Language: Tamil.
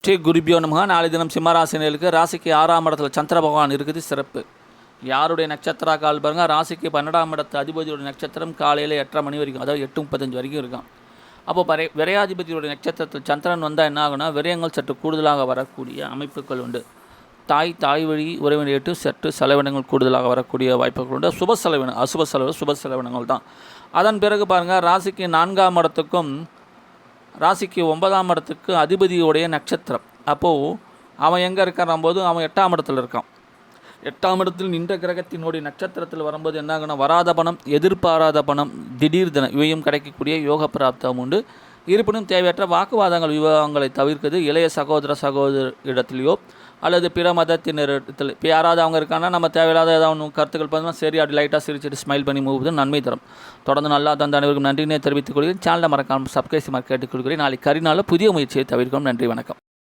ஸ்ரீ குருபியோ நமக. நாளை தினம் சிம்மராசினியர்களுக்கு ராசிக்கு 6ஆம் இடத்துல சந்திர பகவான் இருக்குது, சிறப்பு. யாருடைய நட்சத்திர கால் பாருங்கள், ராசிக்கு 12ஆம் இடத்து அதிபதியோட நட்சத்திரம் காலையில் 8:30 மணி வரைக்கும், அதாவது 8:35 வரைக்கும் இருக்கும். அப்போது விரையாதிபதியோட நட்சத்திரத்தில் சந்திரன் வந்தால் என்ன ஆகுனா, விரயங்கள் சற்று கூடுதலாக வரக்கூடிய அமைப்புகள் உண்டு. தாய் வழி உறவினர்கிட்டு சற்று செலவினங்கள் கூடுதலாக வரக்கூடிய வாய்ப்புகள் உண்டு. சுப செலவினங்கள் தான். அதன் பிறகு பாருங்கள், ராசிக்கு 4ஆம் இடத்துக்கும் ராசிக்கு 9ஆம் இடத்துக்கு அதிபதியோடைய நட்சத்திரம். அப்போது அவன் எங்கே இருக்கான் போது அவன் 8ஆம் இடத்துல இருக்கான். 8ஆம் இடத்தில் நின்ற கிரகத்தினுடைய நட்சத்திரத்தில் வரும்போது என்னாகனா, வராத பணம், எதிர்பாராத பணம், திடீர் தினம் இவையும் கிடைக்கக்கூடிய யோக பிராப்தம் உண்டு. இருப்பினும் தேவையற்ற வாக்குவாதங்கள் விவாதங்களை தவிர்க்கிறது. இளைய சகோதரத்திலேயோ அல்லது பிற மதத்தினரிடத்தில் இப்போ யாராவது அவங்க இருக்காங்கன்னா, நம்ம தேவையில்லாத ஏதாவது கருத்துக்கள் பார்த்தோம்னா சரி அப்படி லைட்டாக சிரிச்சிட்டு ஸ்மைல் பண்ணி மூவுது நன்மை தரும். தொடர்ந்து நல்லா தந்த அனைவருக்கும் நன்றினே தெரிவித்துக் கொள்கிறேன். சேனலை மறக்காமல் சப்ஸ்கிரைப் கேட்டுக் கொள்கிறேன். நாளைக்கு கரிநாளில் புதிய முயற்சியை தவிர்க்கும். நன்றி, வணக்கம்.